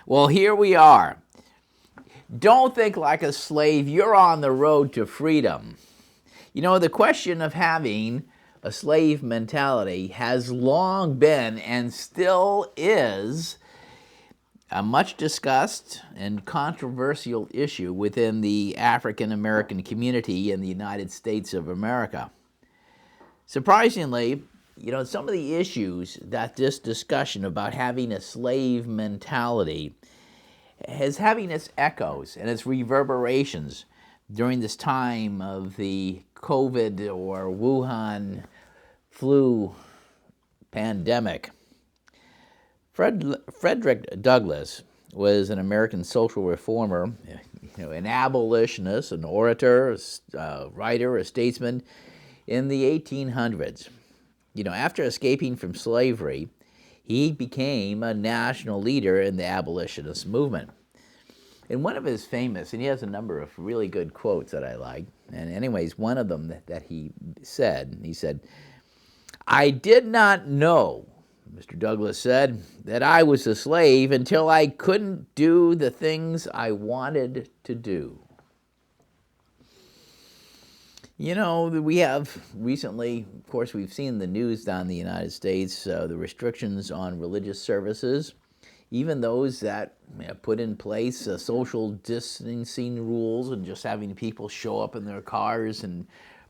Well, here we are. Don't think like a slave. You're on the road to freedom. You know, the question of having a slave mentality has long been and still is a much discussed and controversial issue within the African American community in the United States of America. Surprisingly, you know, some of the issues that this discussion about having a slave mentality is having its echoes and its reverberations during this time of the COVID or Wuhan flu pandemic. Frederick Douglass was an American social reformer, an abolitionist, an orator, a writer, a statesman in the 1800s. After escaping from slavery, he became a national leader in the abolitionist movement. And one of his famous, and he has a number of really good quotes that I like, and anyways, one of them that he said, "I did not know," Mr. Douglass said, "that I was a slave until I couldn't do the things I wanted to do." We have recently, of course, we've seen the news down in the United States, the restrictions on religious services, even those that put in place social distancing rules and just having people show up in their cars and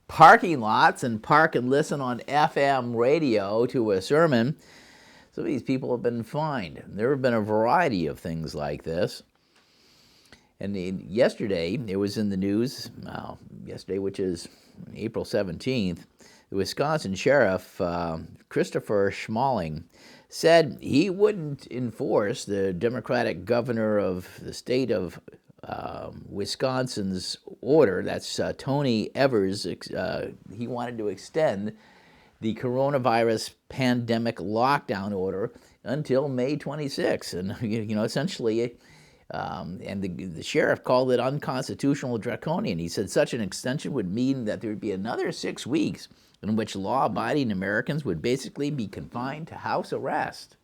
parking lots and park and listen on FM radio to a sermon. So these people have been fined. There have been a variety of things like this. And yesterday, it was in the news, yesterday, which is April 17th, the Wisconsin Sheriff, Christopher Schmaling, said he wouldn't enforce the Democratic governor of the state of Wisconsin's order. That's Tony Evers. He wanted to extend the coronavirus pandemic lockdown order until May 26th. And, essentially, and the sheriff called it unconstitutional, draconian. He said such an extension would mean that there would be another 6 weeks in which law-abiding Americans would basically be confined to house arrest.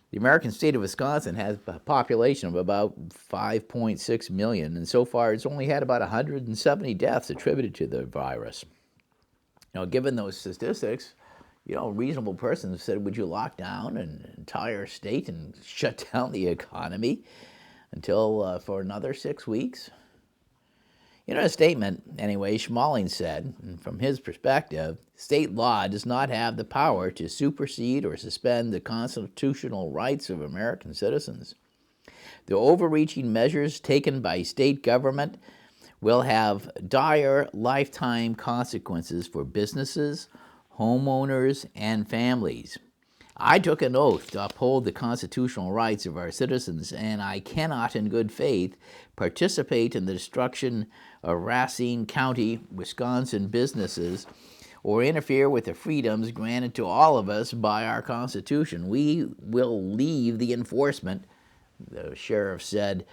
The American state of Wisconsin has a population of about 5.6 million, and so far it's only had about 170 deaths attributed to the virus. Given those statistics, a reasonable person said, would you lock down an entire state and shut down the economy until for another 6 weeks? A statement, anyway, Schmaling said, from his perspective, state law does not have the power to supersede or suspend the constitutional rights of American citizens. The overreaching measures taken by state government will have dire lifetime consequences for businesses, homeowners, and families. I took an oath to uphold the constitutional rights of our citizens, and I cannot, in good faith, participate in the destruction of Racine County, Wisconsin businesses or interfere with the freedoms granted to all of us by our Constitution. We will leave the enforcement, the sheriff said,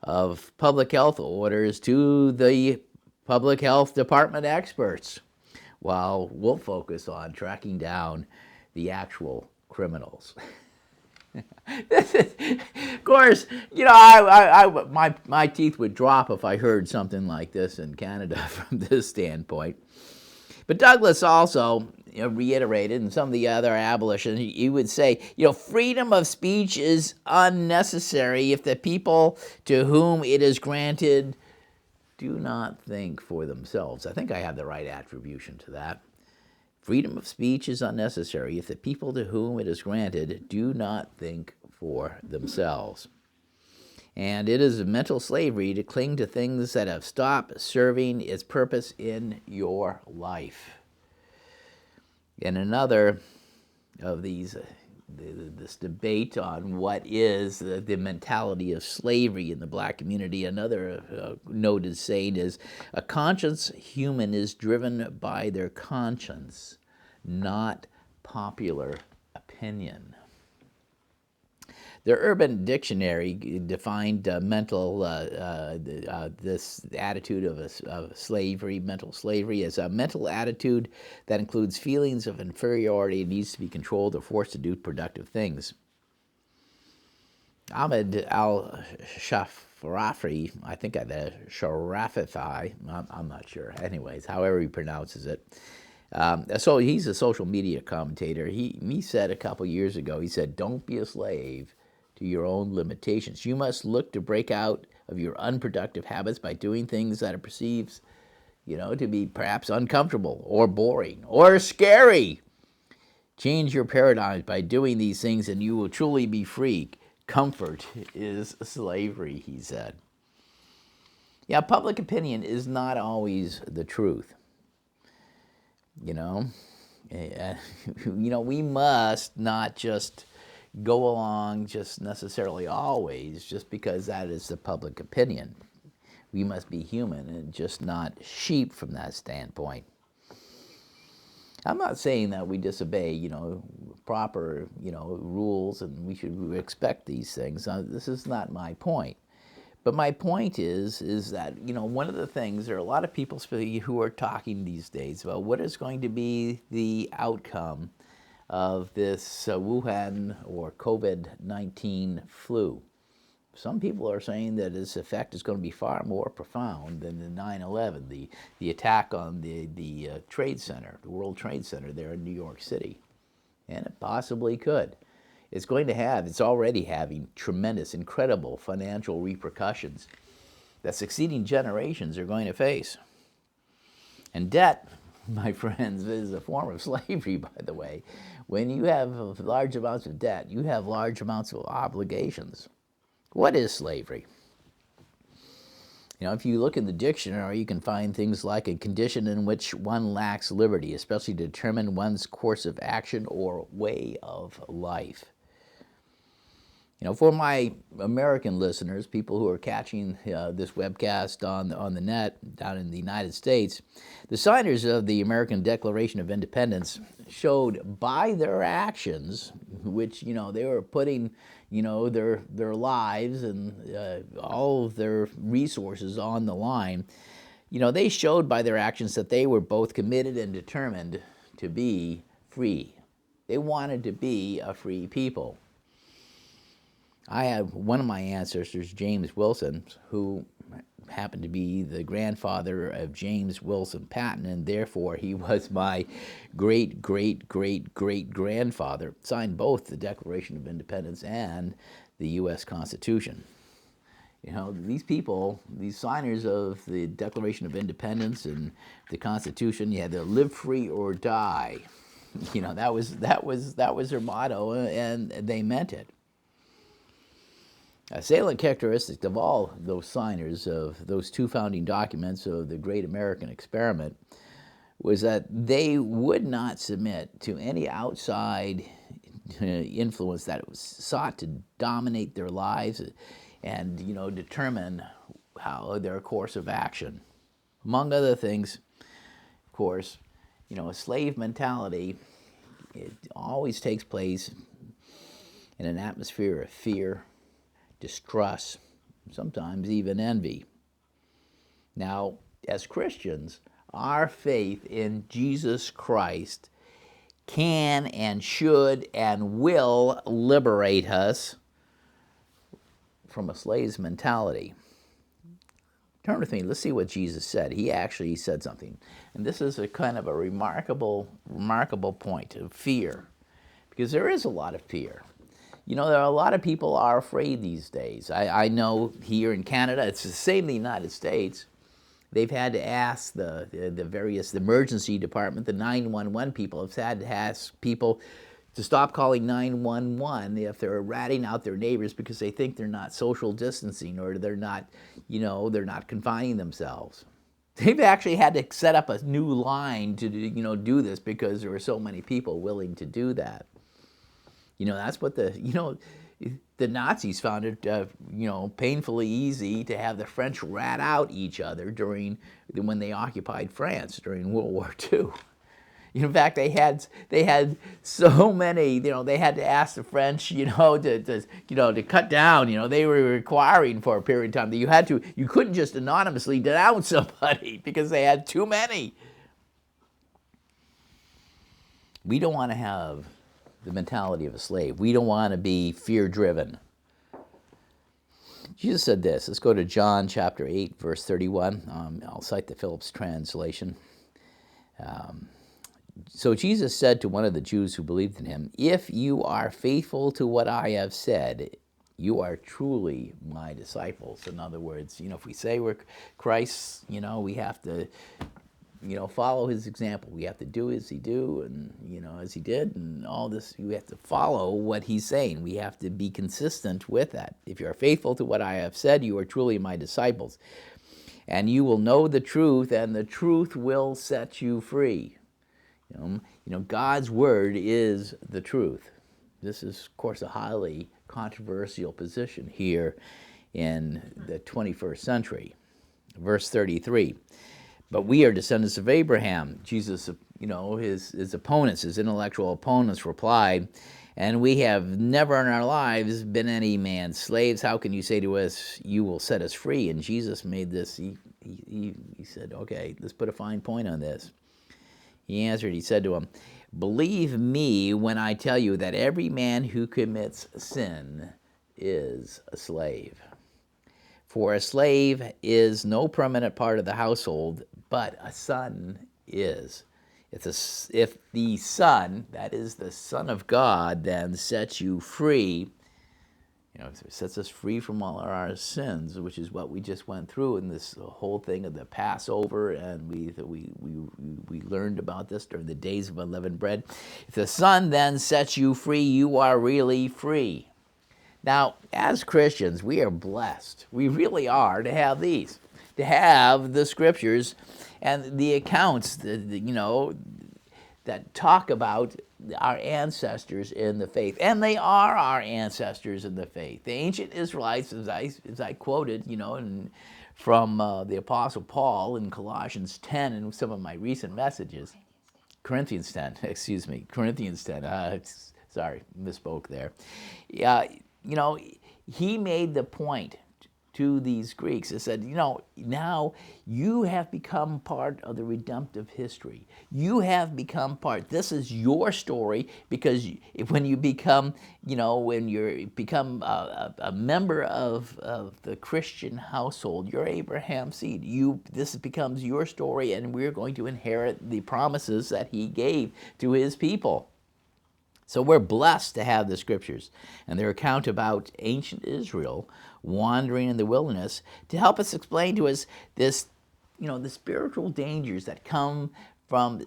of public health orders to the public health department experts, while we'll focus on tracking down the actual criminals. Of course, my teeth would drop if I heard something like this in Canada from this standpoint. But Douglass also reiterated, and some of the other abolitionists, he would say, freedom of speech is unnecessary if the people to whom it is granted do not think for themselves. I think I have the right attribution to that. Freedom of speech is unnecessary if the people to whom it is granted do not think for themselves. And it is mental slavery to cling to things that have stopped serving its purpose in your life. And another of these, this debate on what is the mentality of slavery in the black community, another noted saying is, a conscious human is driven by their conscience, not popular opinion. The Urban Dictionary defined this attitude of slavery, mental slavery, as a mental attitude that includes feelings of inferiority and needs to be controlled or forced to do productive things. Ahmed al-Shafrafi, I think Sharafafi, I'm not sure. Anyways, however he pronounces it. So he's a social media commentator. He said a couple years ago, he said, don't be a slave to your own limitations. You must look to break out of your unproductive habits by doing things that are perceived, to be perhaps uncomfortable or boring or scary. Change your paradigms by doing these things and you will truly be free. Comfort is slavery, he said. Yeah, public opinion is not always the truth. We must not just go along just necessarily always just because that is the public opinion. We must be human and just not sheep from that standpoint. I'm not saying that we disobey, proper, rules and we should expect these things. This is not my point. But my point is that, one of the things, there are a lot of people who are talking these days about what is going to be the outcome of this Wuhan or COVID-19 flu. Some people are saying that its effect is going to be far more profound than the 9/11, the attack on the Trade Center, the World Trade Center there in New York City. And it possibly could. It's already having tremendous, incredible financial repercussions that succeeding generations are going to face. And debt, my friends, is a form of slavery, by the way. When you have large amounts of debt, you have large amounts of obligations. What is slavery? If you look in the dictionary, you can find things like a condition in which one lacks liberty, especially to determine one's course of action or way of life. For my American listeners, people who are catching this webcast on the net down in the United States, the signers of the American Declaration of Independence showed by their actions, which, they were putting, their lives and all of their resources on the line, they showed by their actions that they were both committed and determined to be free. They wanted to be a free people. I have one of my ancestors, James Wilson, who happened to be the grandfather of James Wilson Patton, and therefore he was my great-great-great-great-grandfather, signed both the Declaration of Independence and the U.S. Constitution. These people, these signers of the Declaration of Independence and the Constitution, you had to live free or die. That was their motto, and they meant it. A salient characteristic of all those signers of those two founding documents of the Great American Experiment was that they would not submit to any outside influence that sought to dominate their lives and, determine their course of action. Among other things, of course, a slave mentality, it always takes place in an atmosphere of fear, distrust, sometimes even envy. Now, as Christians, our faith in Jesus Christ can and should and will liberate us from a slave's mentality. Turn with me, let's see what Jesus said. He actually said something. And this is a kind of a remarkable point of fear, because there is a lot of fear. There are a lot of people are afraid these days. I know here in Canada, it's the same in the United States. They've had to ask the emergency department, the 911 people have had to ask people to stop calling 911 if they're ratting out their neighbors because they think they're not social distancing or they're not confining themselves. They've actually had to set up a new line to do this because there were so many people willing to do that. That's what the Nazis found it, painfully easy to have the French rat out each other when they occupied France during World War II. In fact, they had so many, they had to ask the French, to cut down. They were requiring for a period of time that you couldn't just anonymously denounce somebody because they had too many. We don't want to have the mentality of a slave. We don't want to be fear-driven. Jesus said this. Let's go to John chapter 8, verse 31. I'll cite the Phillips translation. So Jesus said to one of the Jews who believed in him, "If you are faithful to what I have said, you are truly my disciples." In other words, if we say we're Christ's, we have to, follow his example. We have to do as he do and, as he did and all this. We have to follow what he's saying. We have to be consistent with that. If you are faithful to what I have said, you are truly my disciples. And you will know the truth, and the truth will set you free. God's word is the truth. This is, of course, a highly controversial position here in the 21st century. Verse 33, but we are descendants of Abraham. Jesus, his opponents, his intellectual opponents replied, and we have never in our lives been any man's slaves. How can you say to us, you will set us free? And Jesus made this, he said, okay, let's put a fine point on this. He answered, he said to him, believe me when I tell you that every man who commits sin is a slave. For a slave is no permanent part of the household, but a son is. If the Son, that is the Son of God, then sets you free, sets us free from all our sins, which is what we just went through in this whole thing of the Passover, and we learned about this during the days of unleavened bread. If the Son then sets you free, you are really free. Now, as Christians, we are blessed. We really are to have these, to have the Scriptures and the accounts, that talk about our ancestors in the faith. And they are our ancestors in the faith. The ancient Israelites, as I quoted, from the Apostle Paul in Colossians 10 and some of my recent messages. Corinthians 10. Sorry, misspoke there. He made the point to these Greeks. He said, now you have become part of the redemptive history. You have become part. This is your story, because when you become, a member of the Christian household, you're Abraham's seed. This becomes your story, and we're going to inherit the promises that he gave to his people. So we're blessed to have the Scriptures and their account about ancient Israel wandering in the wilderness to help us explain to us this, the spiritual dangers that come from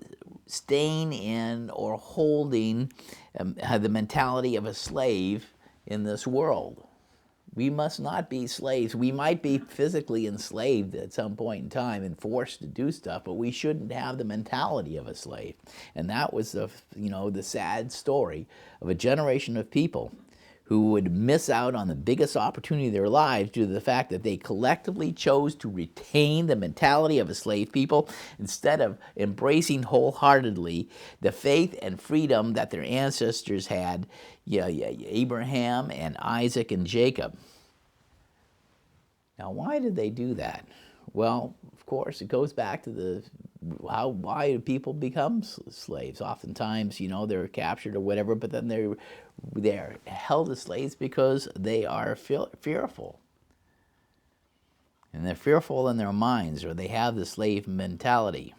staying in or holding the mentality of a slave in this world. We must not be slaves. We might be physically enslaved at some point in time and forced to do stuff, but we shouldn't have the mentality of a slave. And that was the sad story of a generation of people who would miss out on the biggest opportunity of their lives due to the fact that they collectively chose to retain the mentality of a slave people instead of embracing wholeheartedly the faith and freedom that their ancestors had, Abraham and Isaac and Jacob. Now, why did they do that? Well, of course, it goes back to why do people become slaves? Oftentimes, they're captured or whatever, but then they're held as slaves because they are fearful. And they're fearful in their minds, or they have the slave mentality.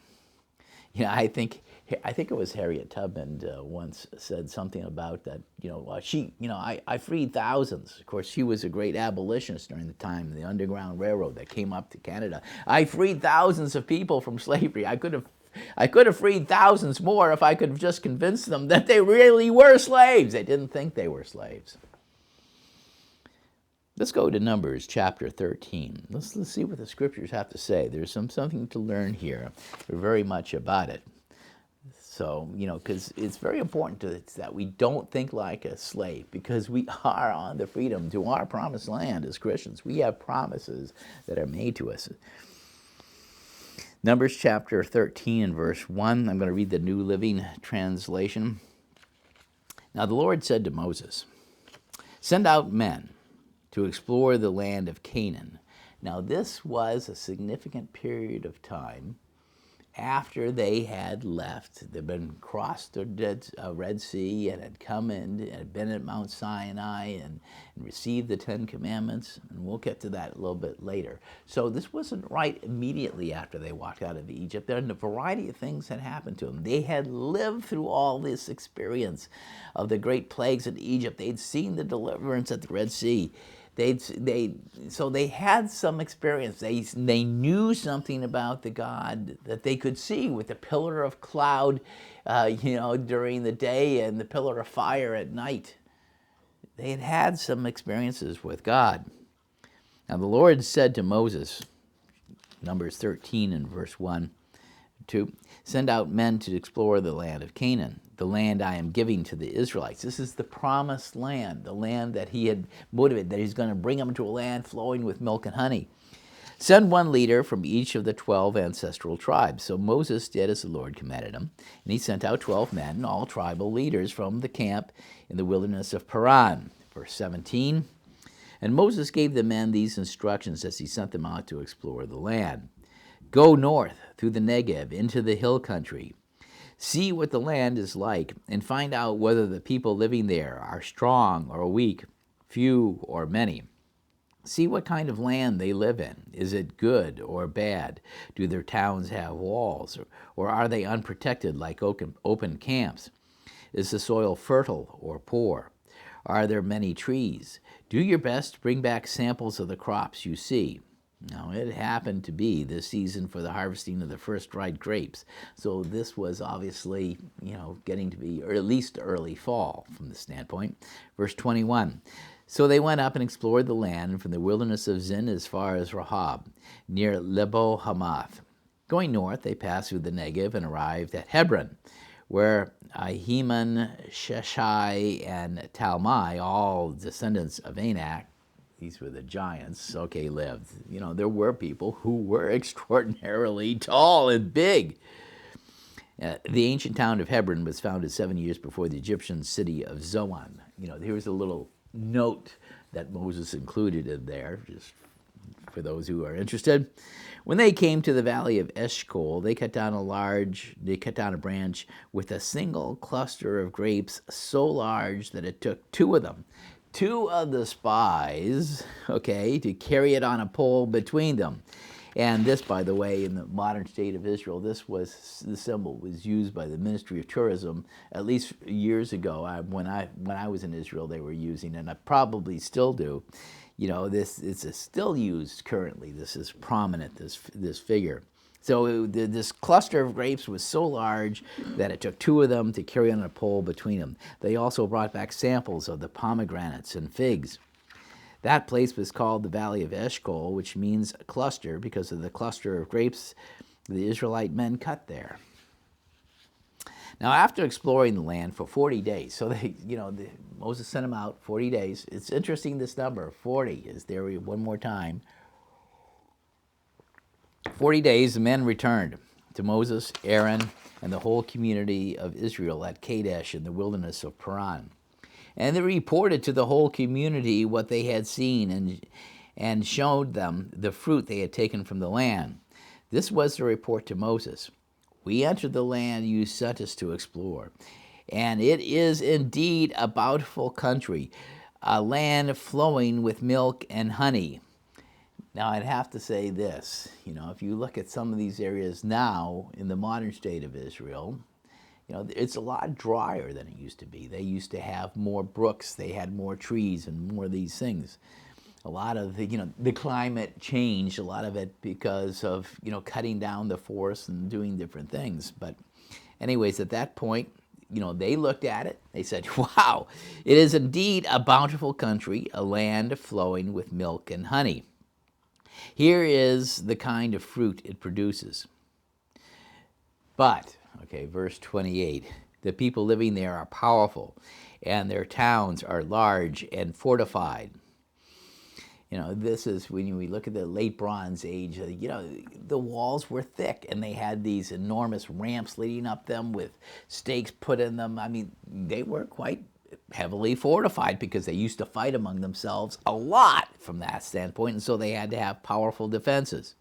I think it was Harriet Tubman once said something about that. I freed thousands. Of course, she was a great abolitionist during the time of the Underground Railroad that came up to Canada. I freed thousands of people from slavery. I could have freed thousands more if I could have just convinced them that they really were slaves. They didn't think they were slaves. Let's go to Numbers chapter 13. Let's see what the Scriptures have to say. There's something to learn here, very much about it. So, because it's very important that we don't think like a slave, because we are on the freedom to our promised land as Christians. We have promises that are made to us. Numbers chapter 13 and verse 1. I'm going to read the New Living Translation. Now the Lord said to Moses, "Send out men to explore the land of Canaan." Now this was a significant period of time after they had left. They'd been crossed the Red Sea and had come in and had been at Mount Sinai and received the Ten Commandments, and we'll get to that a little bit later. So this wasn't right immediately after they walked out of Egypt. There a variety of things had happened to them. They had lived through all this experience of the great plagues in Egypt. They'd seen the deliverance at the Red Sea. So they had some experience. They knew something about the God that they could see with the pillar of cloud, during the day and the pillar of fire at night. They had had some experiences with God. Now the Lord said to Moses, Numbers 13 and verse 1, 2, send out men to explore the land of Canaan, the land I am giving to the Israelites. This is the promised land, the land that he had motivated, that he's going to bring them to a land flowing with milk and honey. Send one leader from each of the 12 ancestral tribes. So Moses did as the Lord commanded him, and he sent out 12 men, all tribal leaders from the camp in the wilderness of Paran. Verse 17, and Moses gave the men these instructions as he sent them out to explore the land. Go north through the Negev into the hill country. See what the land is like and find out whether the people living there are strong or weak, few or many. See what kind of land they live in. Is it good or bad? Do their towns have walls, or are they unprotected like open camps? Is the soil fertile or poor? Are there many trees? Do your best to bring back samples of the crops you see. Now, it happened to be the season for the harvesting of the first dried grapes. So this was obviously, getting to be, or at least early fall from the standpoint. Verse 21, so they went up and explored the land from the wilderness of Zin as far as Rahab, near Lebo Hamath. Going north, they passed through the Negev and arrived at Hebron, where Ahiman, Sheshai, and Talmai, all descendants of Anak, these were the giants, lived. There were people who were extraordinarily tall and big. The ancient town of Hebron was founded 7 years before the Egyptian city of Zoan. Here's a little note that Moses included in there, just for those who are interested. When they came to the valley of Eshcol, they cut down a branch with a single cluster of grapes so large that it took two of the spies, to carry it on a pole between them. And this, by the way, in the modern state of Israel, the symbol was used by the Ministry of Tourism at least years ago. When I was in Israel, they were using it, and I probably still do. This is still used currently. This is prominent, this figure. So this cluster of grapes was so large that it took two of them to carry on a pole between them. They also brought back samples of the pomegranates and figs. That place was called the Valley of Eshcol, which means cluster, because of the cluster of grapes the Israelite men cut there. Now, after exploring the land for 40 days, so Moses sent them out 40 days. It's interesting, this number, 40, is there one more time. 40 days, the men returned to Moses, Aaron, and the whole community of Israel at Kadesh in the wilderness of Paran. And they reported to the whole community what they had seen and showed them the fruit they had taken from the land. This was the report to Moses. We entered the land you sent us to explore, and it is indeed a bountiful country, a land flowing with milk and honey. Now, I'd have to say this, if you look at some of these areas now in the modern state of Israel, it's a lot drier than it used to be. They used to have more brooks, they had more trees and more of these things. A lot of the climate changed, a lot of it because of, cutting down the forest and doing different things. But anyways, at that point, they looked at it, they said, wow, it is indeed a bountiful country, a land flowing with milk and honey. Here is the kind of fruit it produces. But, verse 28, the people living there are powerful, and their towns are large and fortified. This is when we look at the late Bronze Age, the walls were thick, and they had these enormous ramps leading up them with stakes put in them. I mean, they were quite heavily fortified because they used to fight among themselves a lot from that standpoint, and so they had to have powerful defenses.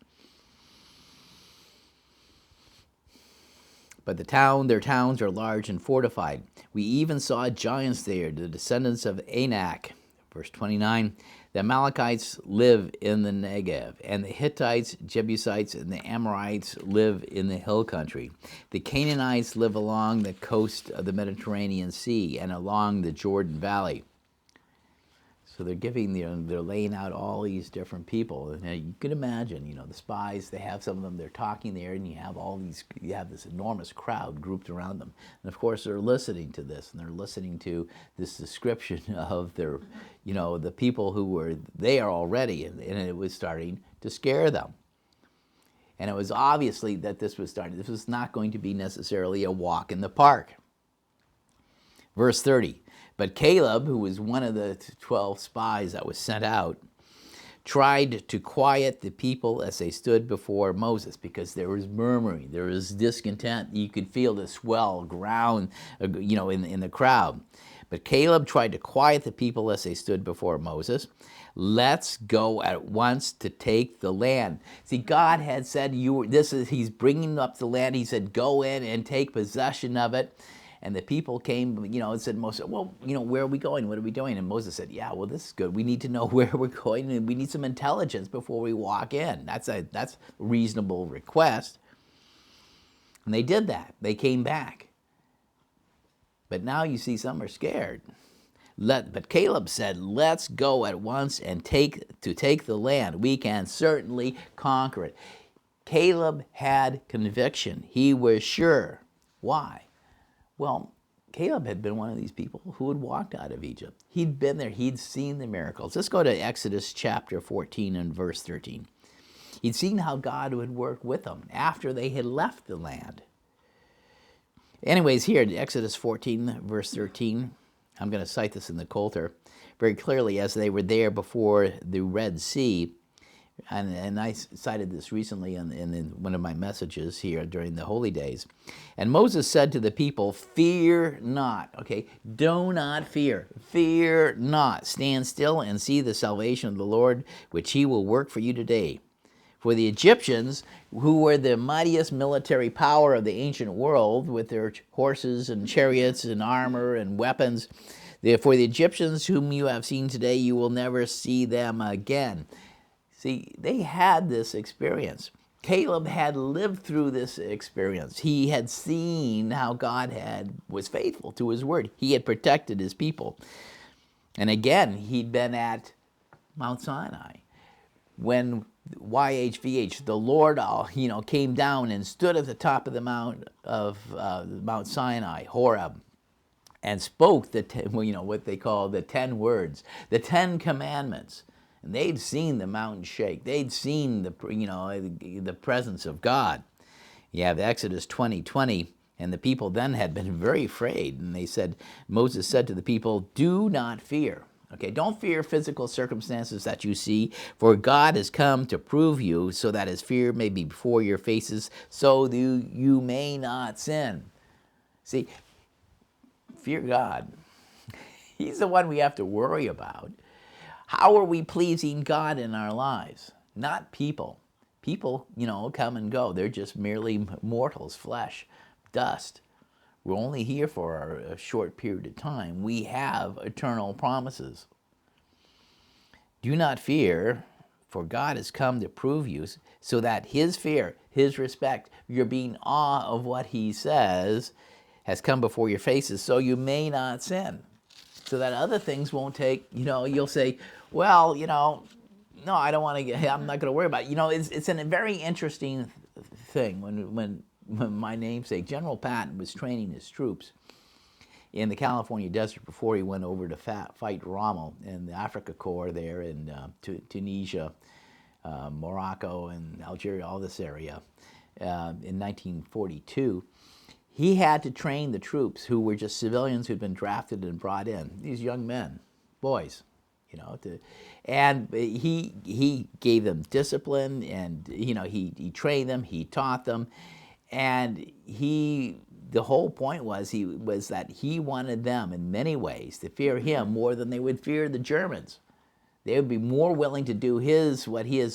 But their towns are large and fortified. We even saw giants there, the descendants of Anak. Verse 29, the Amalekites live in the Negev, and the Hittites, Jebusites, and the Amorites live in the hill country. The Canaanites live along the coast of the Mediterranean Sea and along the Jordan Valley. So they're laying out all these different people. And you can imagine, the spies, they have some of them, they're talking there, and you have this enormous crowd grouped around them. And of course, they're listening to this, and they're listening to this description of their, the people who were there already, and it was starting to scare them. And it was obviously that this was not going to be necessarily a walk in the park. Verse 30. But Caleb, who was one of the 12 spies that was sent out, tried to quiet the people as they stood before Moses, because there was murmuring, there was discontent. You could feel the swell ground, in the crowd. But Caleb tried to quiet the people as they stood before Moses. Let's go at once to take the land. See, God had said, he's bringing up the land. He said, go in and take possession of it. And the people came, and said, Moses, well, where are we going? What are we doing? And Moses said, yeah, well, this is good. We need to know where we're going, and we need some intelligence before we walk in. That's a reasonable request. And they did that. They came back. But now you see some are scared. But Caleb said, let's go at once and take the land. We can certainly conquer it. Caleb had conviction. He was sure. Why? Well, Caleb had been one of these people who had walked out of Egypt. He'd been there. He'd seen the miracles. Let's go to Exodus chapter 14 and verse 13. He'd seen how God would work with them after they had left the land. Anyways, here in Exodus 14, verse 13, I'm going to cite this in the Coulter very clearly, as they were there before the Red Sea. And I cited this recently in one of my messages here during the holy days. And Moses said to the people, fear not. Okay, do not fear. Fear not. Stand still and see the salvation of the Lord, which he will work for you today. For the Egyptians, who were the mightiest military power of the ancient world, with their horses and chariots and armor and weapons, for the Egyptians whom you have seen today, you will never see them again. See, they had this experience. Caleb had lived through this experience. He had seen how God was faithful to his word. He had protected his people. And again, he'd been at Mount Sinai when YHVH, the Lord, came down and stood at the top of the Mount Sinai, Horeb, and spoke what they call the 10 words, the 10 commandments. And they'd seen the mountain shake. They'd seen the presence of God. You have Exodus 20:20, and the people then had been very afraid. And Moses said to the people, do not fear. Okay, don't fear physical circumstances that you see, for God has come to prove you, so that his fear may be before your faces, so you may not sin. See, fear God. He's the one we have to worry about. How are we pleasing God in our lives? Not people. People, come and go. They're just merely mortals, flesh, dust. We're only here for a short period of time. We have eternal promises. Do not fear, for God has come to prove you, so that his fear, his respect, your being awe of what he says, has come before your faces, so you may not sin. So that other things won't take, you'll say, well, no, I don't want to I'm not going to worry about it. It's a very interesting thing when my namesake, General Patton, was training his troops in the California desert before he went over to fight Rommel in the Africa Corps there in Tunisia, Morocco, and Algeria, all this area, in 1942. He had to train the troops who were just civilians who'd been drafted and brought in, these young men, boys, and he gave them discipline, and he trained them, he taught them, and the whole point was that he wanted them in many ways to fear him more than they would fear the Germans. They would be more willing to do his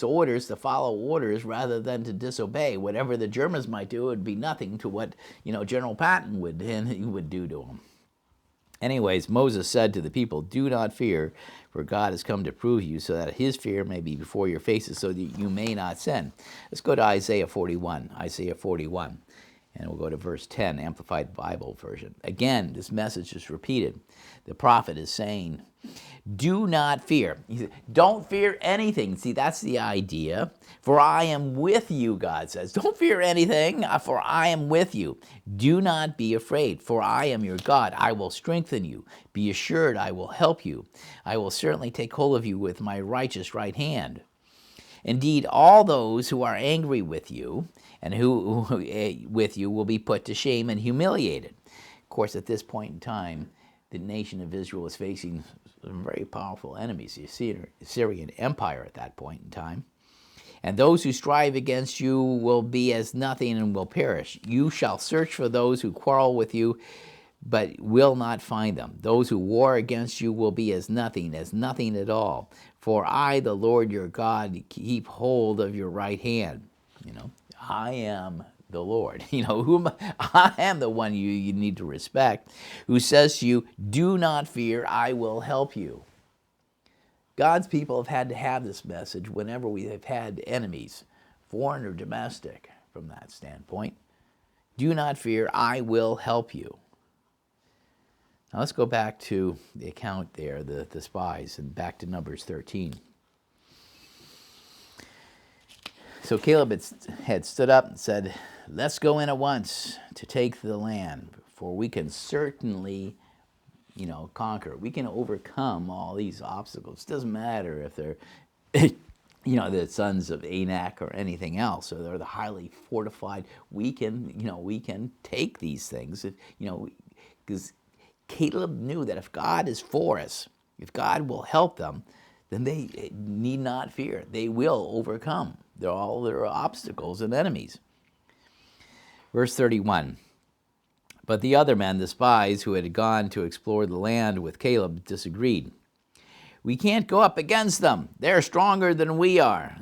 orders, to follow orders, rather than to disobey. Whatever the Germans might do, it would be nothing to what General Patton would do to them. Anyways, Moses said to the people, "Do not fear, for God has come to prove you, so that his fear may be before your faces, so that you may not sin." Let's go to Isaiah 41. Isaiah 41. And we'll go to verse 10, Amplified Bible version. Again, this message is repeated. The prophet is saying, do not fear. He said, don't fear anything. See, that's the idea. For I am with you, God says. Don't fear anything, for I am with you. Do not be afraid, for I am your God. I will strengthen you. Be assured, I will help you. I will certainly take hold of you with my righteous right hand. Indeed, all those who are angry with you and who with you will be put to shame and humiliated. Of course, at this point in time, the nation of Israel was facing some very powerful enemies, the Assyrian Empire at that point in time. And those who strive against you will be as nothing and will perish. You shall search for those who quarrel with you, but will not find them. Those who war against you will be as nothing at all. For I, the Lord your God, keep hold of your right hand. I am the Lord. I am the one you need to respect, who says to you, do not fear, I will help you. God's people have had to have this message whenever we have had enemies, foreign or domestic, from that standpoint. Do not fear, I will help you. Now let's go back to the account there, the spies, and back to Numbers 13. So Caleb had stood up and said, let's go in at once to take the land, for we can certainly, conquer. We can overcome all these obstacles. It doesn't matter if they're, the sons of Anak or anything else, or they're the highly fortified. We can take these things, because Caleb knew that if God is for us, if God will help them, then they need not fear. They will overcome all their obstacles and enemies. Verse 31, but the other men, the spies who had gone to explore the land with Caleb, disagreed. We can't go up against them. They're stronger than we are.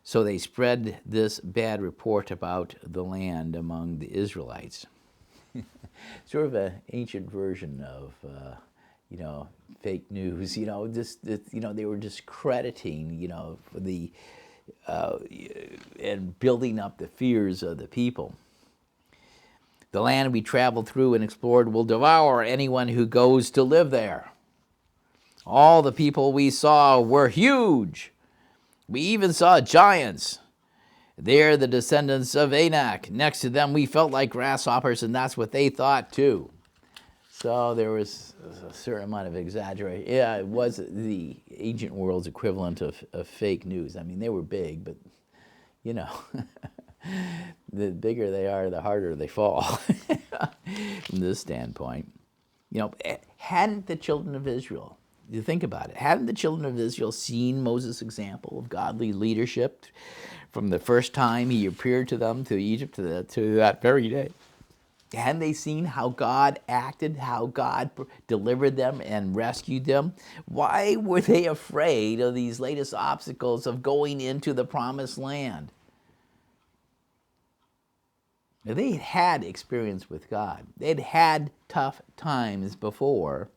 So they spread this bad report about the land among the Israelites. Sort of an ancient version of, fake news. They were discrediting, and building up the fears of the people. The land we traveled through and explored will devour anyone who goes to live there. All the people we saw were huge. We even saw giants. They're the descendants of Anak. Next to them, we felt like grasshoppers, and that's what they thought too. So there was a certain amount of exaggeration. Yeah, it was the ancient world's equivalent of fake news. I mean, they were big, but, the bigger they are, the harder they fall from this standpoint. Hadn't the children of Israel, you think about it, hadn't the children of Israel seen Moses' example of godly leadership from the first time he appeared to them, to Egypt, to that very day? Hadn't they seen how God acted, how God delivered them and rescued them? Why were they afraid of these latest obstacles of going into the promised land? Now, they had experience with God. They'd had tough times before.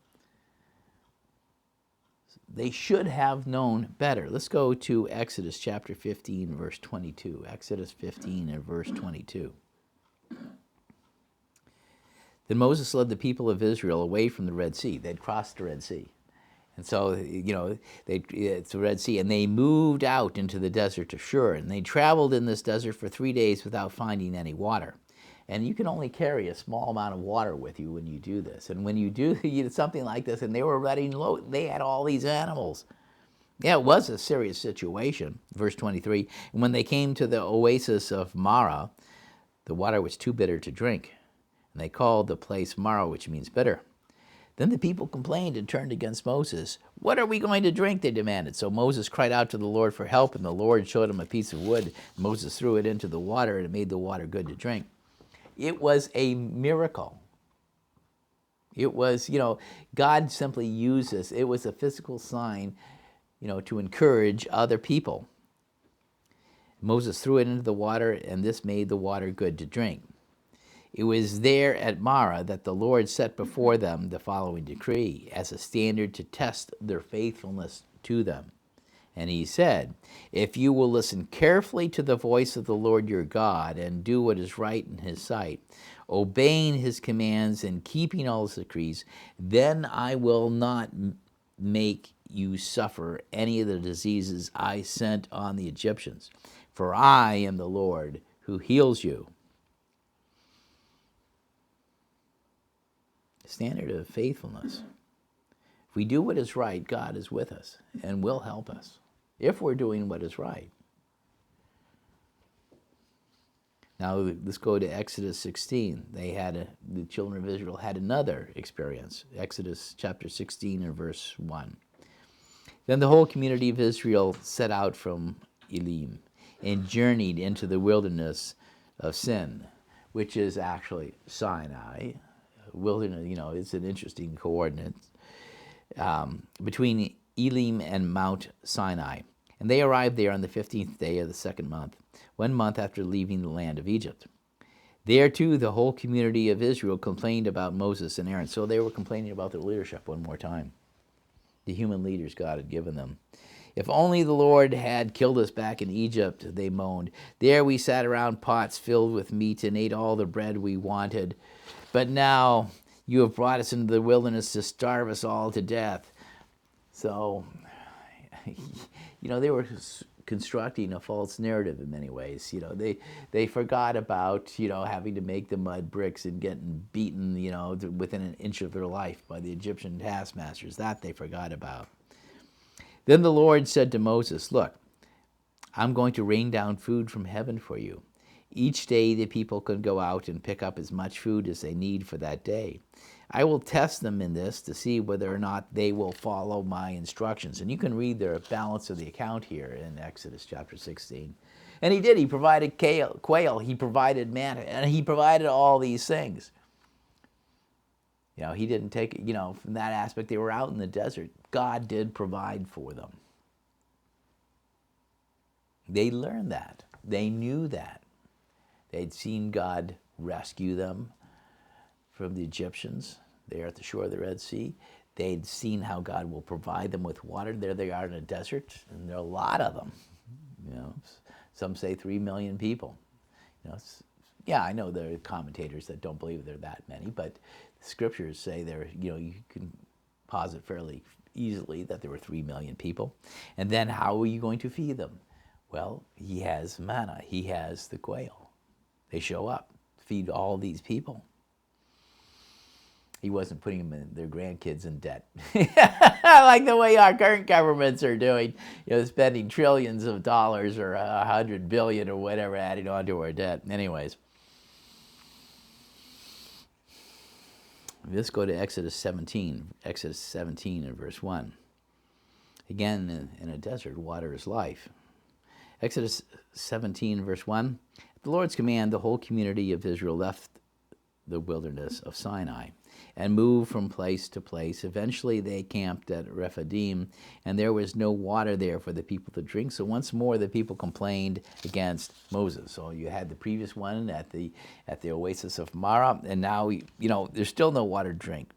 They should have known better. Let's go to Exodus chapter 15, verse 22. Exodus 15 and verse 22. Then Moses led the people of Israel away from the Red Sea. They'd crossed the Red Sea. And so, it's the Red Sea. And they moved out into the desert of Shur. And they traveled in this desert for 3 days without finding any water. And you can only carry a small amount of water with you when you do this. And when you do something like this, and they were running low, they had all these animals. Yeah, it was a serious situation. Verse 23, and when they came to the oasis of Marah, the water was too bitter to drink. And they called the place Marah, which means bitter. Then the people complained and turned against Moses. What are we going to drink? They demanded. So Moses cried out to the Lord for help, and the Lord showed him a piece of wood. Moses threw it into the water, and it made the water good to drink. It was a miracle. It was, God simply used this. It was a physical sign to encourage other people. Moses threw it into the water, and this made the water good to drink. It was there at Marah that the Lord set before them the following decree as a standard to test their faithfulness to them. And he said, "If you will listen carefully to the voice of the Lord your God and do what is right in his sight, obeying his commands and keeping all his decrees, then I will not make you suffer any of the diseases I sent on the Egyptians, for I am the Lord who heals you." Standard of faithfulness. If we do what is right, God is with us and will help us if we're doing what is right. Now let's go to Exodus 16. The children of Israel had another experience. Exodus chapter 16 and verse 1. Then the whole community of Israel set out from Elim and journeyed into the wilderness of Sin, which is actually Sinai. Wilderness, it's an interesting coordinate, between Elim and Mount Sinai. And they arrived there on the 15th day of the second month, 1 month after leaving the land of Egypt. There, too, the whole community of Israel complained about Moses and Aaron. So they were complaining about their leadership one more time, the human leaders God had given them. "If only the Lord had killed us back in Egypt," they moaned. "There we sat around pots filled with meat and ate all the bread we wanted. But now you have brought us into the wilderness to starve us all to death." So, they were constructing a false narrative in many ways. They forgot about, having to make the mud bricks and getting beaten, within an inch of their life by the Egyptian taskmasters. That they forgot about. Then the Lord said to Moses, "Look, I'm going to rain down food from heaven for you. Each day the people can go out and pick up as much food as they need for that day. I will test them in this to see whether or not they will follow my instructions." And you can read the balance of the account here in Exodus chapter 16. And he did. He provided quail. He provided manna. And he provided all these things. He didn't take it, from that aspect. They were out in the desert. God did provide for them. They learned that. They knew that. They'd seen God rescue them from the Egyptians there at the shore of the Red Sea. They'd seen how God will provide them with water. There they are in a desert, and there are a lot of them. Some say 3 million people. I know there are commentators that don't believe there are that many, but the scriptures say there. You can posit fairly easily that there were 3 million people. And then how are you going to feed them? Well, he has manna. He has the quail. They show up, feed all these people. He wasn't putting them their grandkids in debt. Like the way our current governments are doing, spending trillions of dollars or 100 billion or whatever, adding on to our debt. Anyways, let's go to Exodus 17. Exodus 17 and verse 1. Again, in a desert, water is life. Exodus 17 verse 1. At the Lord's command, the whole community of Israel left the wilderness of Sinai and moved from place to place. Eventually they camped at Rephidim, and there was no water there for the people to drink. So once more the people complained against Moses. So you had the previous one at the oasis of Marah, and now there's still no water to drink,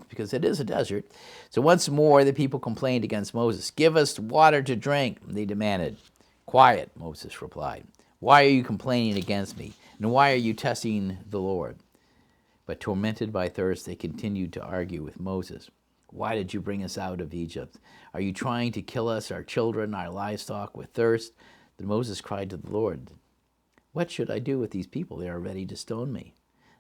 because it is a desert. So once more the people complained against Moses. "Give us water to drink," they demanded. "Quiet," Moses replied. "Why are you complaining against me? And why are you testing the Lord?" But tormented by thirst, they continued to argue with Moses. "Why did you bring us out of Egypt? Are you trying to kill us, our children, our livestock with thirst?" Then Moses cried to the Lord, "What should I do with these people? They are ready to stone me."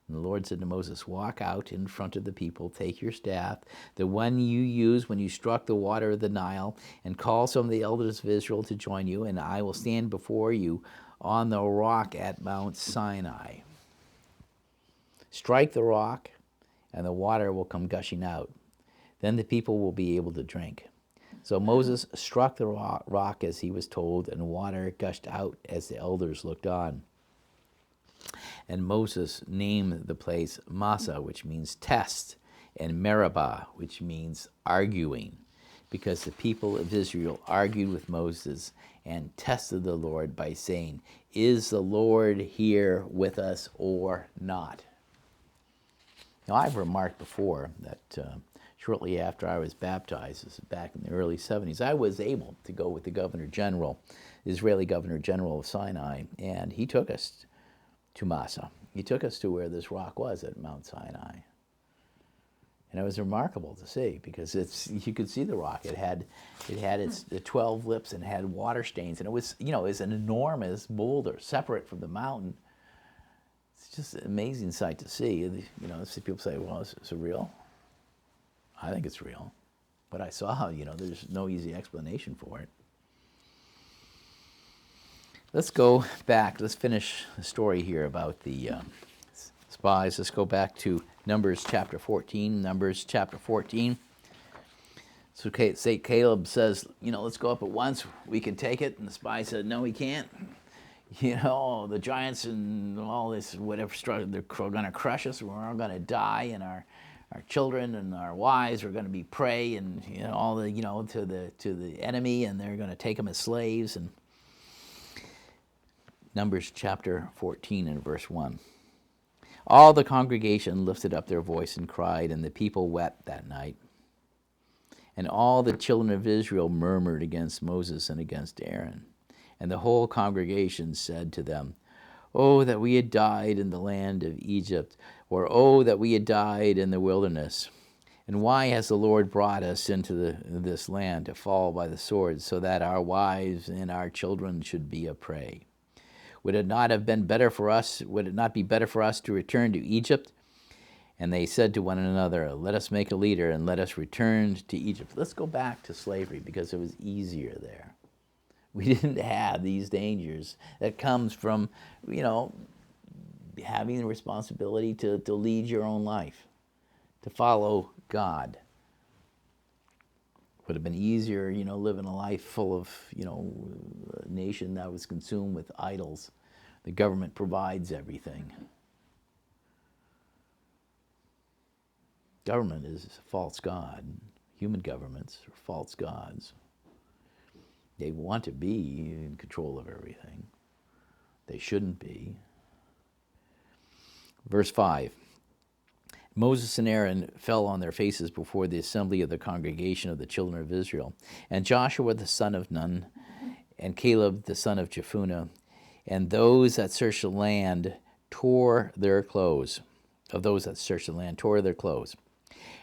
And the Lord said to Moses, "Walk out in front of the people, take your staff, the one you used when you struck the water of the Nile, and call some of the elders of Israel to join you, and I will stand before you on the rock at Mount Sinai. Strike the rock, and the water will come gushing out. Then the people will be able to drink." So Moses struck the rock as he was told, and water gushed out as the elders looked on. And Moses named the place Massah, which means test, and Meribah, which means arguing, because the people of Israel argued with Moses and tested the Lord by saying, "Is the Lord here with us or not?" Now, I've remarked before that shortly after I was baptized, this is back in the early 70s, I was able to go with the Governor General, the Israeli Governor General of Sinai, and he took us to Massa. He took us to where this rock was at Mount Sinai. And it was remarkable to see, because you could see the rock. It had its 12 lips and had water stains, and it was an enormous boulder separate from the mountain. It's just an amazing sight to see. People say, "Well, is it real?" I think it's real, but I saw. There's no easy explanation for it. Let's go back. Let's finish the story here about the spies. Let's go back to Numbers chapter 14. Numbers chapter 14. So Caleb says, let's go up at once. We can take it. And the spy said, "No, we can't. The giants and all this, whatever, they're going to crush us. We're all going to die, and our children and our wives are going to be prey, and all the to the enemy, and they're going to take them as slaves." And Numbers chapter 14 and verse 1. All the congregation lifted up their voice and cried, and the people wept that night. And all the children of Israel murmured against Moses and against Aaron. And the whole congregation said to them, "Oh, that we had died in the land of Egypt, or oh, that we had died in the wilderness. And why has the Lord brought us into this land to fall by the sword, so that our wives and our children should be a prey? Would it not be better for us to return to Egypt?" And they said to one another, "Let us make a leader, and let us return to Egypt." Let's go back to slavery, because it was easier there. We didn't have these dangers that comes from, having the responsibility to lead your own life, to follow God. Would have been easier, living a life full of, a nation that was consumed with idols. The government provides everything. Government is a false god. Human governments are false gods. They want to be in control of everything. They shouldn't be. Verse 5. Moses and Aaron fell on their faces before the assembly of the congregation of the children of Israel. And Joshua the son of Nun, and Caleb the son of Jephunneh, and those that searched the land tore their clothes.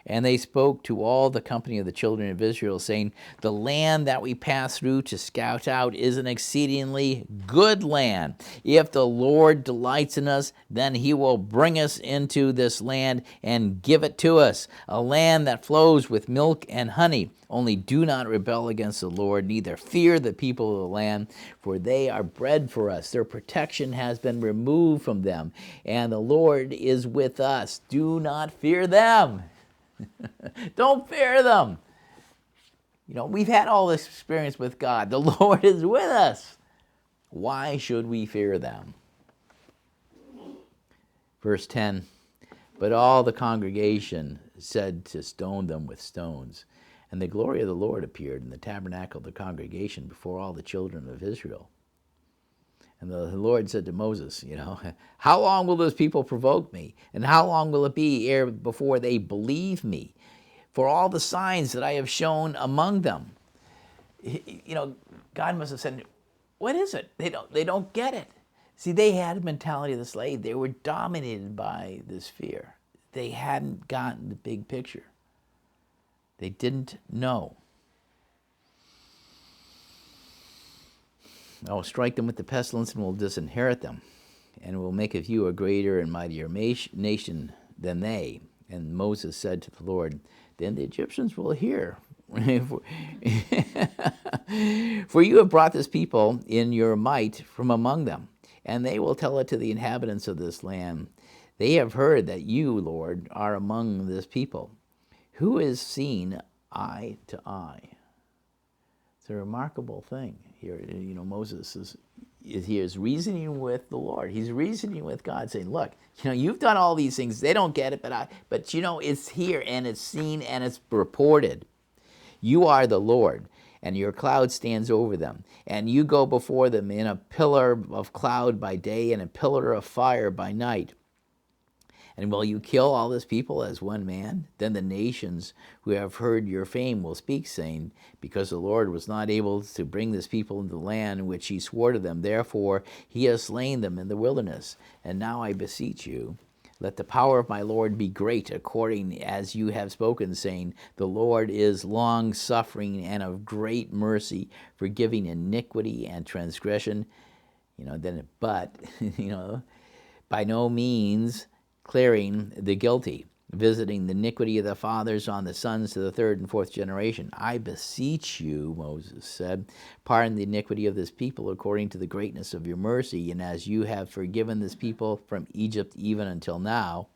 And they spoke to all the company of the children of Israel, saying, "The land that we passed through to scout out is an exceedingly good land. If the Lord delights in us, then he will bring us into this land and give it to us, a land that flows with milk and honey. Only do not rebel against the Lord, neither fear the people of the land, for they are bread for us. Their protection has been removed from them, and the Lord is with us. Do not fear them." Don't fear them. We've had all this experience with God. The Lord is with us. Why should we fear them? Verse 10, but all the congregation said to stone them with stones. And the glory of the Lord appeared in the tabernacle of the congregation before all the children of Israel. And the Lord said to Moses, "How long will those people provoke me? And how long will it be ere before they believe me? For all the signs that I have shown among them." God must have said, "What is it? They don't get it." See, they had a mentality of the slave. They were dominated by this fear. They hadn't gotten the big picture. They didn't know. "I will strike them with the pestilence and will disinherit them, and will make of you a greater and mightier nation than they." And Moses said to the Lord, "Then the Egyptians will hear, for you have brought this people in your might from among them, and they will tell it to the inhabitants of this land. They have heard that you, Lord, are among this people, who is seen eye to eye." It's a remarkable thing here. Moses is reasoning with the Lord. He's reasoning with God, saying, "Look, you've done all these things. They don't get it, but it's here and it's seen and it's reported. You are the Lord, and your cloud stands over them. And you go before them in a pillar of cloud by day and a pillar of fire by night. And will you kill all this people as one man? Then the nations who have heard your fame will speak, saying, because the Lord was not able to bring this people into the land which he swore to them, therefore he has slain them in the wilderness. And now I beseech you, let the power of my Lord be great, according as you have spoken, saying, the Lord is long-suffering and of great mercy, forgiving iniquity and transgression. But by no means clearing the guilty, visiting the iniquity of the fathers on the sons to the third and fourth generation. I beseech you, Moses said, pardon the iniquity of this people according to the greatness of your mercy, and as you have forgiven this people from Egypt even until now.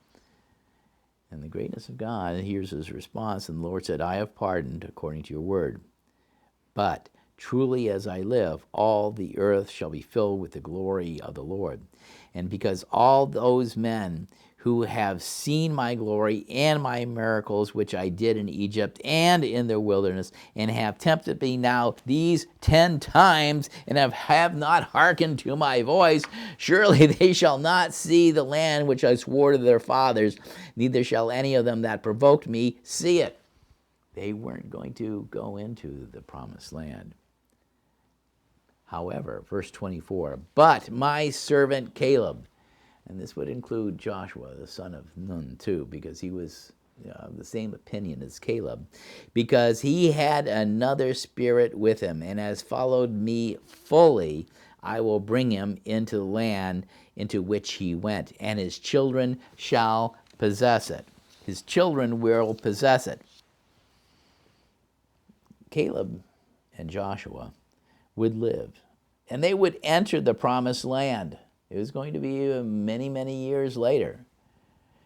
And the greatness of God, here's his response, and the Lord said, I have pardoned according to your word. But truly as I live, all the earth shall be filled with the glory of the Lord. And because all those men who have seen my glory and my miracles which I did in Egypt and in the wilderness, and have tempted me now these 10 times, and have not hearkened to my voice, surely they shall not see the land which I swore to their fathers, neither shall any of them that provoked me see it. They weren't going to go into the promised land. However, verse 24, but my servant Caleb, and this would include Joshua, the son of Nun, too, because he was the same opinion as Caleb, because he had another spirit with him, and has followed me fully, I will bring him into the land into which he went, and his children shall possess it. His children will possess it. Caleb and Joshua would live, and they would enter the promised land. It was going to be many, many years later,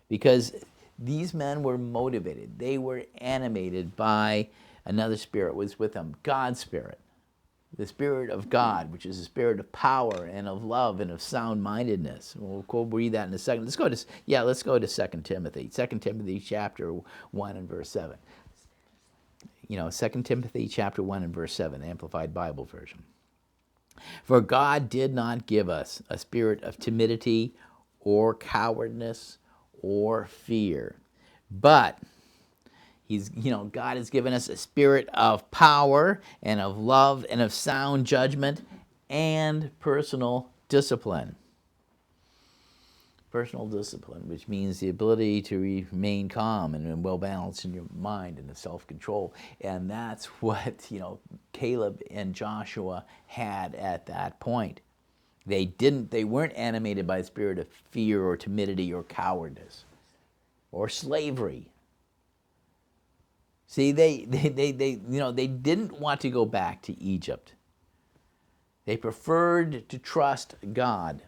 because these men were motivated. They were animated by another spirit was with them, God's spirit, the Spirit of God, which is a spirit of power and of love and of sound-mindedness. We'll read that in a second. Let's go to 2 Timothy. 2 Timothy chapter 1 and verse 7. 2 Timothy chapter 1 and verse 7, Amplified Bible Version. For God did not give us a spirit of timidity or cowardness or fear, but God has given us a spirit of power and of love and of sound judgment and personal discipline. Personal discipline, which means the ability to remain calm and well-balanced in your mind and the self-control. And that's what, Caleb and Joshua had at that point. They weren't animated by a spirit of fear or timidity or cowardice or slavery. See, they didn't want to go back to Egypt. They preferred to trust God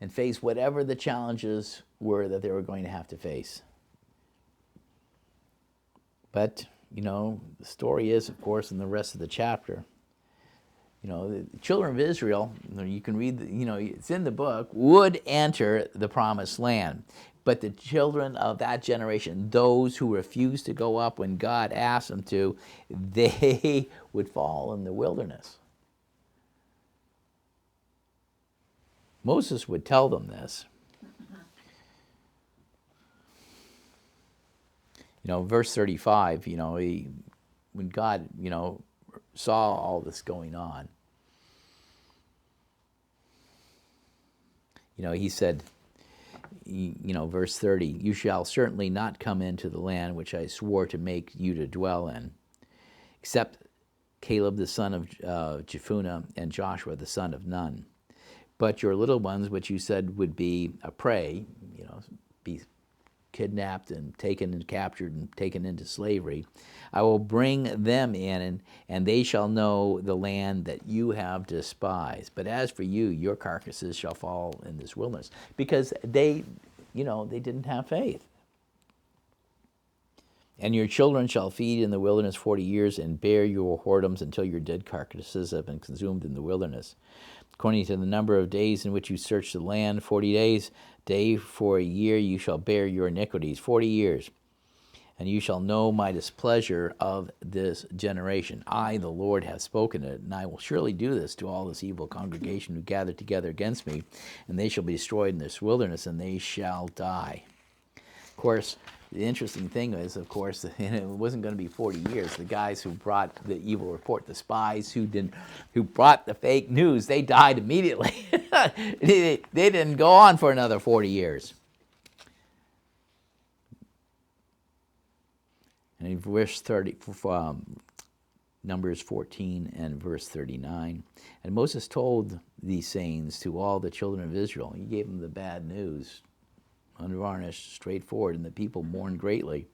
and face whatever the challenges were that they were going to have to face. But, the story is, of course, in the rest of the chapter, the children of Israel, you can read, it's in the book, would enter the promised land. But the children of that generation, those who refused to go up when God asked them to, they would fall in the wilderness. Moses would tell them this. Verse 35, when God, saw all this going on, he said, verse 30, you shall certainly not come into the land which I swore to make you to dwell in, except Caleb the son of Jephunneh and Joshua the son of Nun. But your little ones, which you said would be a prey, be kidnapped and taken and captured and taken into slavery, I will bring them in, and they shall know the land that you have despised. But as for you, your carcasses shall fall in this wilderness. Because they didn't have faith. And your children shall feed in the wilderness 40 years and bear your whoredoms until your dead carcasses have been consumed in the wilderness. According to the number of days in which you search the land, 40 days, day for a year, you shall bear your iniquities, 40 years. and you shall know my displeasure of this generation. I, the Lord, have spoken it, and I will surely do this to all this evil congregation who gather together against me, and they shall be destroyed in this wilderness, and they shall die. Of course, the interesting thing is, of course, it wasn't going to be 40 years. The guys who brought the evil report, the spies who brought the fake news, they died immediately. They didn't go on for another 40 years. And in verse 30, Numbers 14 and verse 39, and Moses told these sayings to all the children of Israel. He gave them the bad news, unvarnished, straightforward, and the people mourned greatly.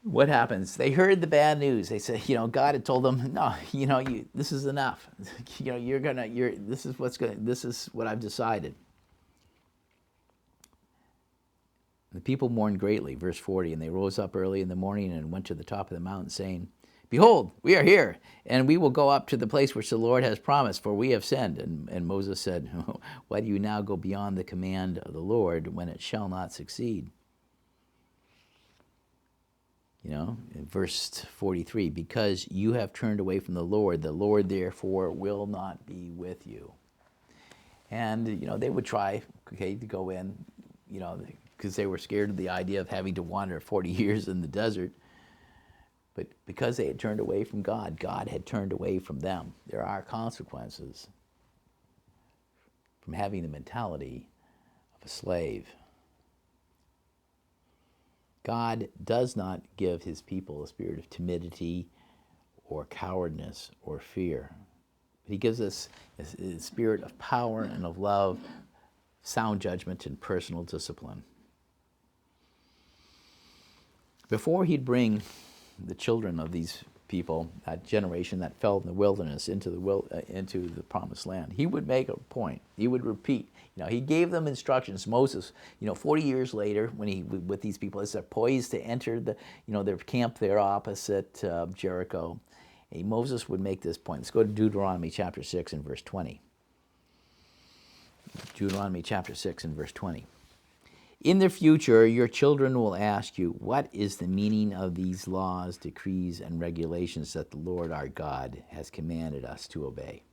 What happens? They heard the bad news. They said, God had told them, no, this is enough. This is what I've decided. The people mourned greatly, verse 40, and they rose up early in the morning and went to the top of the mountain, saying, Behold, we are here, and we will go up to the place which the Lord has promised, for we have sinned. And Moses said, Why do you now go beyond the command of the Lord when it shall not succeed? In verse 43, because you have turned away from the Lord therefore will not be with you. And, they would try, to go in, because they were scared of the idea of having to wander 40 years in the desert. But because they had turned away from God, God had turned away from them. There are consequences from having the mentality of a slave. God does not give his people a spirit of timidity or cowardness or fear. But he gives us a spirit of power and of love, sound judgment, and personal discipline. Before he'd bring the children of these people, that generation that fell in the wilderness, into the promised land, he would make a point. He would repeat. He gave them instructions. Moses, 40 years later, when he with these people, as they're poised to enter their camp there opposite Jericho, Moses would make this point. Let's go to Deuteronomy Chapter 6 and verse 20. Deuteronomy Chapter 6 and verse 20. In the future, your children will ask you, what is the meaning of these laws, decrees, and regulations that the Lord our God has commanded us to obey?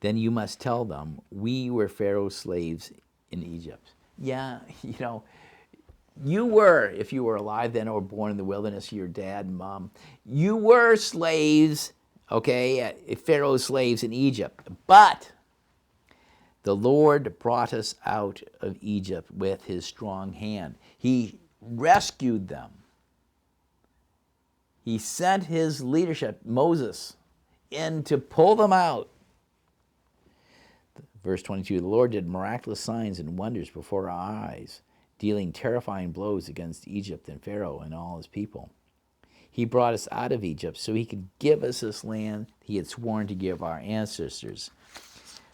Then you must tell them, we were Pharaoh's slaves in Egypt. Yeah, you were, if you were alive then or born in the wilderness, your dad and mom, you were slaves, Pharaoh's slaves in Egypt. But the Lord brought us out of Egypt with his strong hand. He rescued them. He sent his leadership, Moses, in to pull them out. Verse 22, the Lord did miraculous signs and wonders before our eyes, dealing terrifying blows against Egypt and Pharaoh and all his people. He brought us out of Egypt so he could give us this land he had sworn to give our ancestors.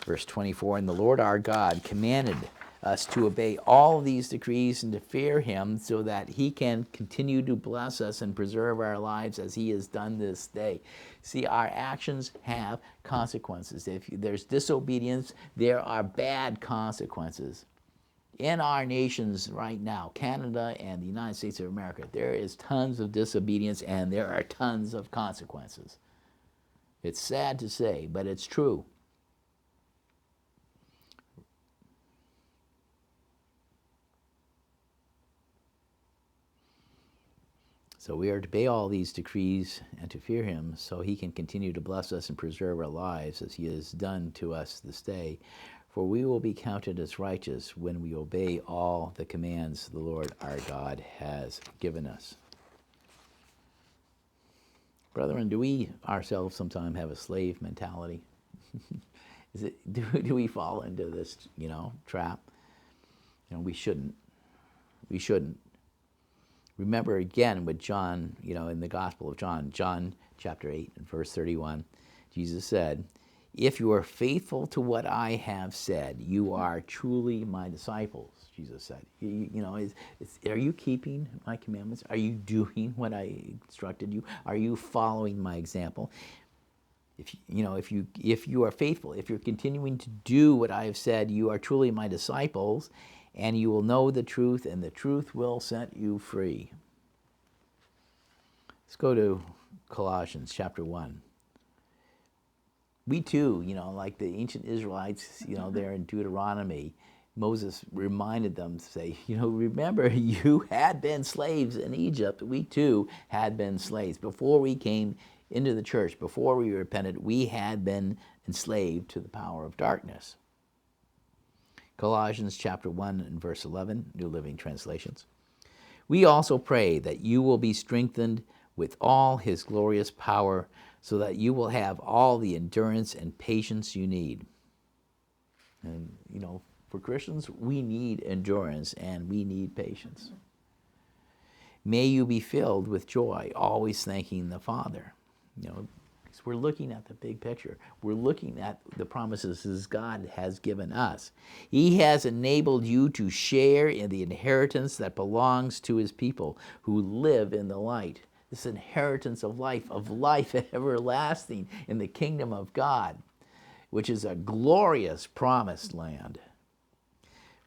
Verse 24, and the Lord our God commanded us to obey all these decrees and to fear him so that he can continue to bless us and preserve our lives as he has done this day. See, our actions have consequences. If there's disobedience, there are bad consequences. In our nations right now, Canada and the United States of America, there is tons of disobedience and there are tons of consequences. It's sad to say, but it's true. So we are to obey all these decrees and to fear him so he can continue to bless us and preserve our lives as he has done to us this day. For we will be counted as righteous when we obey all the commands the Lord our God has given us. Brethren, do we ourselves sometimes have a slave mentality? Do we fall into this, trap? We shouldn't. We shouldn't. Remember again with John, in the Gospel of John, John chapter 8 and verse 31, Jesus said, if you are faithful to what I have said, you are truly my disciples, Jesus said. Are you keeping my commandments? Are you doing what I instructed you? Are you following my example? If you are faithful, if you're continuing to do what I have said, you are truly my disciples. and you will know the truth, and the truth will set you free. Let's go to Colossians Chapter 1. We too, like the ancient Israelites, there in Deuteronomy, Moses reminded them to say, remember, you had been slaves in Egypt. We too had been slaves. Before we came into the church, before we repented, we had been enslaved to the power of darkness. Colossians Chapter 1 and verse 11, New Living Translations. We also pray that you will be strengthened with all his glorious power, so that you will have all the endurance and patience you need. And, for Christians, we need endurance and we need patience. May you be filled with joy, always thanking the Father. Because we're looking at the big picture. We're looking at the promises God has given us. He has enabled you to share in the inheritance that belongs to his people who live in the light. This inheritance of life everlasting in the kingdom of God, which is a glorious promised land.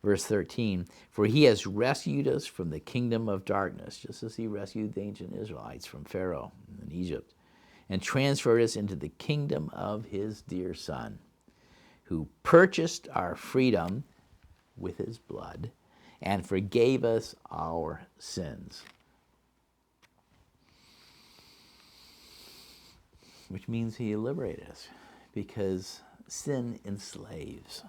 Verse 13, for he has rescued us from the kingdom of darkness, just as he rescued the ancient Israelites from Pharaoh in Egypt, and transferred us into the kingdom of his dear Son, who purchased our freedom with his blood and forgave us our sins. Which means he liberated us, because sin enslaves.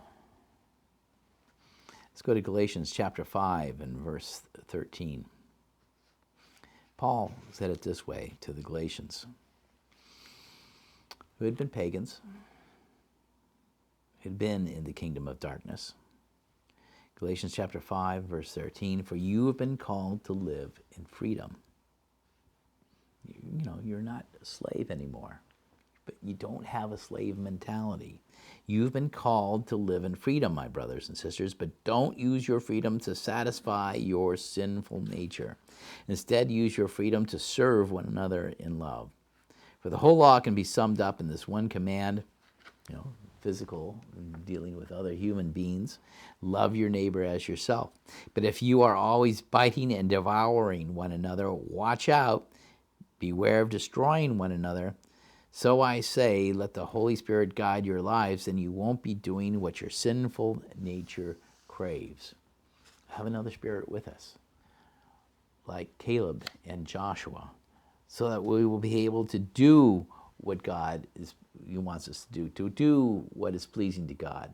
Let's go to Galatians Chapter 5 and verse 13. Paul said it this way to the Galatians, who had been pagans, had been in the kingdom of darkness. Galatians Chapter 5, verse 13, for you have been called to live in freedom. You're not a slave anymore. But you don't have a slave mentality. You've been called to live in freedom, my brothers and sisters, but don't use your freedom to satisfy your sinful nature. Instead, use your freedom to serve one another in love. For the whole law can be summed up in this one command, physical, dealing with other human beings. Love your neighbor as yourself. But if you are always biting and devouring one another, watch out. Beware of destroying one another. So I say, let the Holy Spirit guide your lives, and you won't be doing what your sinful nature craves. Have another spirit with us, like Caleb and Joshua, so that we will be able to do what God wants us to do what is pleasing to God.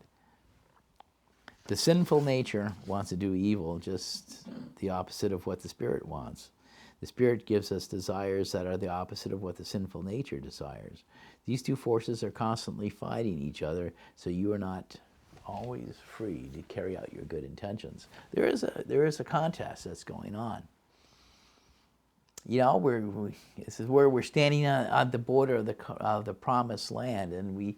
The sinful nature wants to do evil, just the opposite of what the Spirit wants. The Spirit gives us desires that are the opposite of what the sinful nature desires. These two forces are constantly fighting each other, so you are not always free to carry out your good intentions. There is a contest that's going on. This is where we're standing on the border of the promised land, and we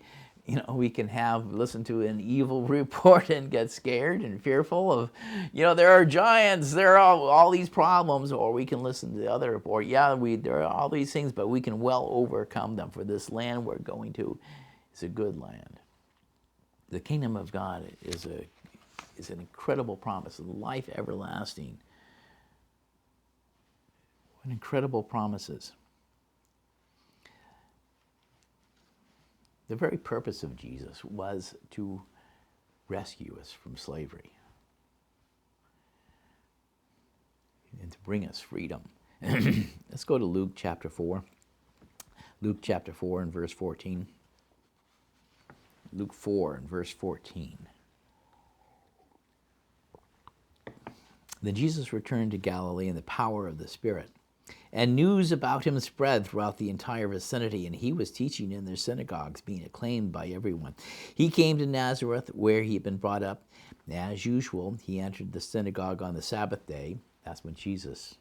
can listen to an evil report and get scared and fearful of, there are giants, there are all these problems, or we can listen to the other report. There are all these things, but we can well overcome them. For this land we're going to is a good land. The kingdom of God is an incredible promise, life everlasting. What incredible promises. The very purpose of Jesus was to rescue us from slavery and to bring us freedom. Let's go to Luke chapter 4. Luke chapter 4 and verse 14. Luke 4 and verse 14. Then Jesus returned to Galilee in the power of the Spirit, and news about him spread throughout the entire vicinity, and he was teaching in their synagogues, being acclaimed by everyone. He came to Nazareth, where he had been brought up. As usual, he entered the synagogue on the Sabbath day. That's when Jesus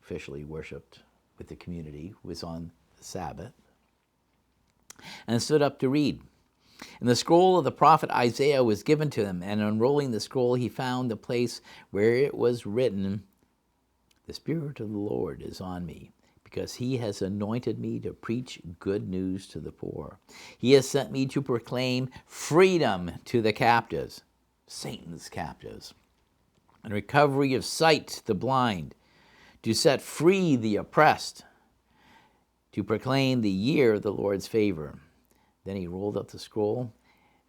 officially worshipped with the community, was on the Sabbath, and stood up to read. And the scroll of the prophet Isaiah was given to him, and unrolling the scroll, he found the place where it was written, "The Spirit of the Lord is on me, because he has anointed me to preach good news to the poor. He has sent me to proclaim freedom to the captives," Satan's captives, and recovery of sight to the blind, to set free the oppressed, to proclaim the year of the Lord's favor. Then he rolled up the scroll.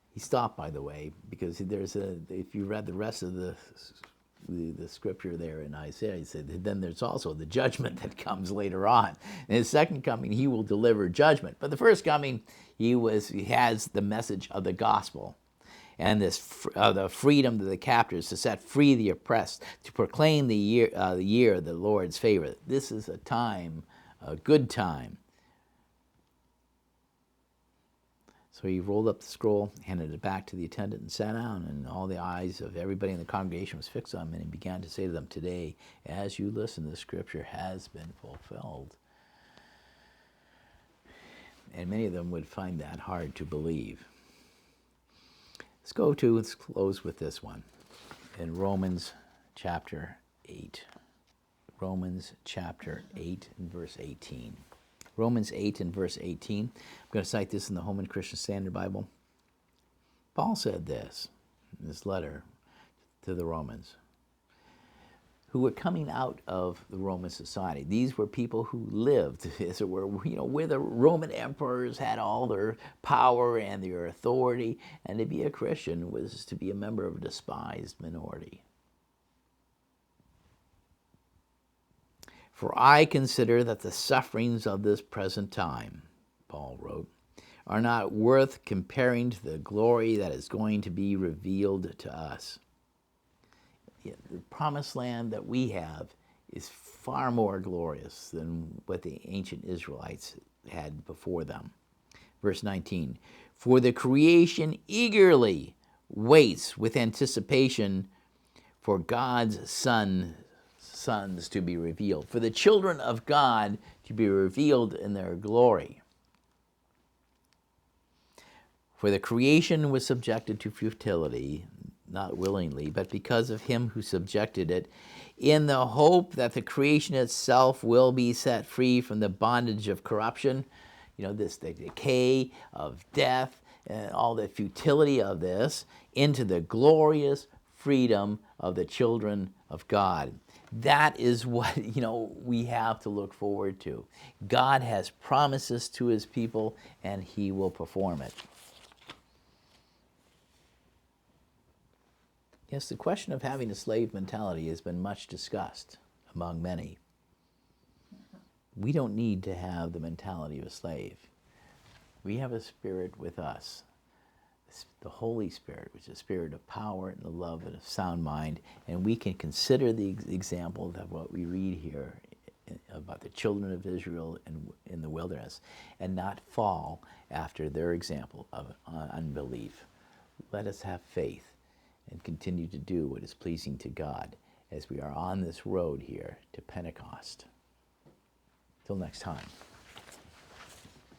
He stopped, by the way, because if you read the rest of the scripture there in Isaiah, he said, then there's also the judgment that comes later on. In his second coming, he will deliver judgment. But the first coming, he has the message of the gospel and the freedom to the captives, to set free the oppressed, to proclaim the year of the Lord's favor. This is a time, a good time. So he rolled up the scroll, handed it back to the attendant, and sat down, and all the eyes of everybody in the congregation was fixed on him, and he began to say to them, today, as you listen, the scripture has been fulfilled. And many of them would find that hard to believe. Let's close with this one in Romans chapter 8. Romans chapter 8 and verse 18. Romans 8 and verse 18. I'm going to cite this in the Holman Christian Standard Bible. Paul said this in this letter to the Romans, who were coming out of the Roman society. These were people who lived, as it were, where the Roman emperors had all their power and their authority, and to be a Christian was to be a member of a despised minority. For I consider that the sufferings of this present time, Paul wrote, are not worth comparing to the glory that is going to be revealed to us. The promised land that we have is far more glorious than what the ancient Israelites had before them. Verse 19, for the creation eagerly waits with anticipation for God's sons to be revealed, for the children of God to be revealed in their glory. For the creation was subjected to futility, not willingly, but because of him who subjected it, in the hope that the creation itself will be set free from the bondage of corruption, the decay of death, and all the futility of this, into the glorious freedom of the children of God. That is what, we have to look forward to. God has promises to his people, and he will perform it. Yes, the question of having a slave mentality has been much discussed among many. We don't need to have the mentality of a slave. We have a spirit with us, the Holy Spirit, which is a spirit of power and of love and of sound mind, and we can consider the example of what we read here about the children of Israel in the wilderness and not fall after their example of unbelief. Let us have faith and continue to do what is pleasing to God as we are on this road here to Pentecost. Till next time.